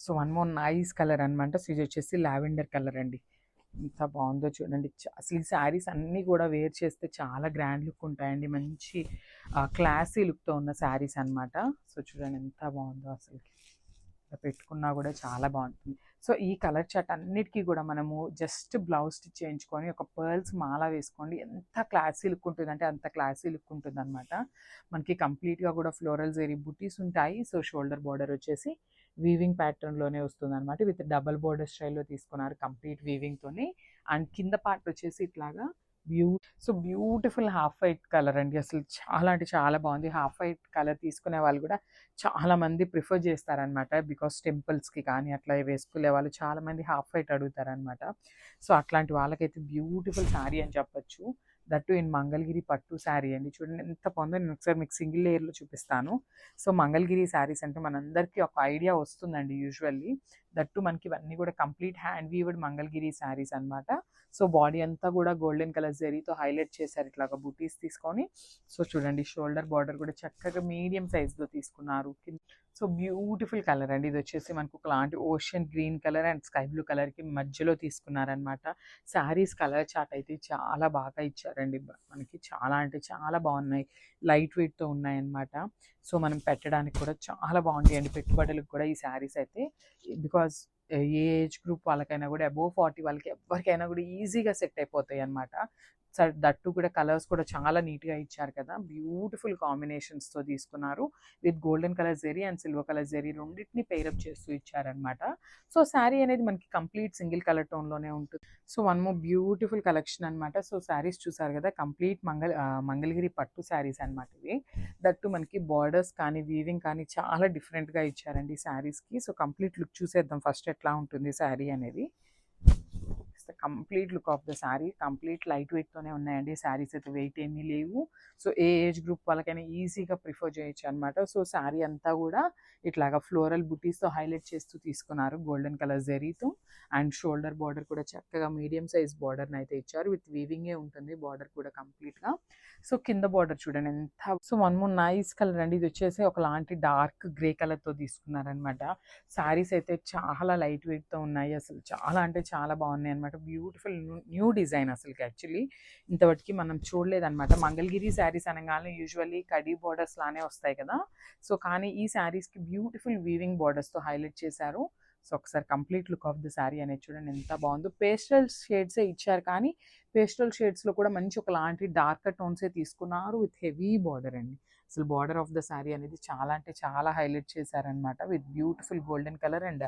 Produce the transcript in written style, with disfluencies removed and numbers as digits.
So one more nice colour అనమాట. So ఇది వచ్చేసి లావెండర్ కలర్ అండి. ఎంత బాగుందో చూడండి. అసలు ఈ శారీస్ అన్నీ కూడా వేర్ చేస్తే చాలా గ్రాండ్ లుక్ ఉంటాయండి. మంచి క్లాసీ లుక్తో ఉన్న శారీస్ అనమాట. సో చూడండి ఎంత బాగుందో అసలు. పెట్టుకున్నా కూడా చాలా బాగుంటుంది. సో ఈ కలర్ చార్ట్ అన్నిటికీ కూడా మనము జస్ట్ బ్లౌజ్ స్టిచ్ చేయించుకొని ఒక పర్ల్స్ మాల వేసుకోండి, ఎంత క్లాసీ లుక్ ఉంటుందంటే అంత క్లాసీ లుక్ ఉంటుంది అనమాట. మనకి కంప్లీట్గా కూడా ఫ్లోరల్ జెరీ బుటీస్ ఉంటాయి. సో షోల్డర్ బార్డర్ వచ్చేసి వీవింగ్ ప్యాటర్న్లోనే వస్తుంది అనమాట. విత్ డబల్ బార్డర్ స్టైల్లో తీసుకున్నారు కంప్లీట్ వీవింగ్తోని. అండ్ కింద పార్ట్ వచ్చేసి ఇట్లాగా బ్యూటిఫుల్ హాఫ్ వైట్ కలర్ అండి. అసలు చాలా అంటే చాలా బాగుంది. హాఫ్ వైట్ కలర్ తీసుకునే వాళ్ళు కూడా చాలామంది ప్రిఫర్ చేస్తారనమాట. బికాస్ టెంపుల్స్కి కానీ అట్లా వేసుకునే వాళ్ళు చాలామంది హాఫ్ వైట్ అడుగుతారనమాట. సో అట్లాంటి వాళ్ళకైతే బ్యూటిఫుల్ శారీ అని చెప్పొచ్చు. దట్టు ఇన్ మంగళగిరి పట్టు శారీ అండి. చూడండి ఎంత బాగుందో. నేను ఒకసారి మీకు సింగిల్ లేయర్లో చూపిస్తాను. సో మంగళగిరి శారీస్ అంటే మనందరికీ ఒక ఐడియా వస్తుందండి యూజువల్లీ. దట్టు మనకి ఇవన్నీ కూడా complete hand weaved Mangalagiri saris అనమాట. సో బాడీ అంతా కూడా గోల్డెన్ కలర్ జరీతో హైలైట్ చేశారు ఇట్లాగా బూటీస్ తీసుకొని. సో చూడండి షోల్డర్ బార్డర్ కూడా చక్కగా మీడియం సైజ్లో తీసుకున్నారు. సో బ్యూటిఫుల్ కలర్ అండి. ఇది వచ్చేసి మనకు ఒకలాంటి ocean green colour and sky blue కలర్కి మధ్యలో తీసుకున్నారనమాట. శారీస్ కలర్ చార్ట్ అయితే చాలా బాగా ఇచ్చారండి. మనకి చాలా అంటే చాలా బాగున్నాయి. లైట్ వెయిట్తో ఉన్నాయన్నమాట. సో మనం పెట్టడానికి కూడా చాలా బాగుంటాయండి. పెట్టుబడులకు కూడా ఈ శారీస్ అయితే. బికాజ్ ఏ ఏజ్ గ్రూప్ వాళ్ళకైనా కూడా అబోవ్ 40 వాళ్ళకి ఎవరికైనా కూడా ఈజీగా సెట్ అయిపోతాయి అనమాట. దట్టు కూడా కలర్స్ కూడా చాలా నీట్గా ఇచ్చారు కదా. బ్యూటిఫుల్ కాంబినేషన్స్తో తీసుకున్నారు. With golden colour zari and silver colour zari రెండింటిని పేరప్ చేస్తూ ఇచ్చారనమాట. సో శారీ అనేది మనకి కంప్లీట్ సింగిల్ కలర్ టోన్లోనే ఉంటుంది. So one more beautiful collection అనమాట. సో శారీస్ చూసారు కదా, కంప్లీట్ మంగళగిరి పట్టు శారీస్ అనమాట ఇవి. దట్టు మనకి బార్డర్స్ కానీ వీవింగ్ కానీ చాలా డిఫరెంట్గా ఇచ్చారండి శారీస్కి. సో కంప్లీట్ లుక్ చూసేద్దాం ఫస్ట్ ఎట్లా ఉంటుంది శారీ అనేది. Complete look of the sari. Complete light వెయిట్తోనే ఉన్నాయండి. శారీస్ అయితే వెయిట్ ఏమీ లేవు. సో ఏ ఏజ్ గ్రూప్ వాళ్ళకైనా ఈజీగా ప్రిఫర్ చేయొచ్చు అనమాట. సో శారీ అంతా కూడా ఇట్లాగా ఫ్లోరల్ బుటీస్తో హైలైట్ చేస్తూ తీసుకున్నారు గోల్డెన్ కలర్ జరీతో. అండ్ షోల్డర్ బార్డర్ కూడా చక్కగా మీడియం సైజ్ బార్డర్ని అయితే ఇచ్చారు. విత్ వీవింగే ఉంటుంది బార్డర్ కూడా కంప్లీట్గా. సో కింద బార్డర్ చూడండి ఎంత. So one more nice colour అండి. ఇది వచ్చేసి ఒకలాంటి డార్క్ గ్రే కలర్తో తీసుకున్నారనమాట. శారీస్ అయితే చాలా లైట్ వెయిట్తో ఉన్నాయి. అసలు చాలా అంటే చాలా బాగున్నాయి అనమాట. బ్యూటిఫుల్ న్యూ డిజైన్ అసలు యాక్చువల్లీ ఇంతవరకు మనం చూడలేదన్నమాట. మంగళగిరి శారీస్ అనగానే యూజువల్లీ కడీ బార్డర్స్ లానే వస్తాయి కదా. సో కానీ ఈ శారీస్కి బ్యూటిఫుల్ వీవింగ్ బార్డర్స్తో హైలైట్ చేశారు. సో ఒకసారి complete look of the sari అనేది చూడండి ఎంత బాగుందో. పేస్టల్ షేడ్సే ఇచ్చారు కానీ పేస్టల్ షేడ్స్లో కూడా మంచి ఒకలాంటి డార్కర్ టోన్సే తీసుకున్నారు విత్ హెవీ బార్డర్ అండి. అసలు బార్డర్ ఆఫ్ ద శారీ అనేది చాలా అంటే చాలా హైలైట్ చేశారనమాట. With beautiful golden colour and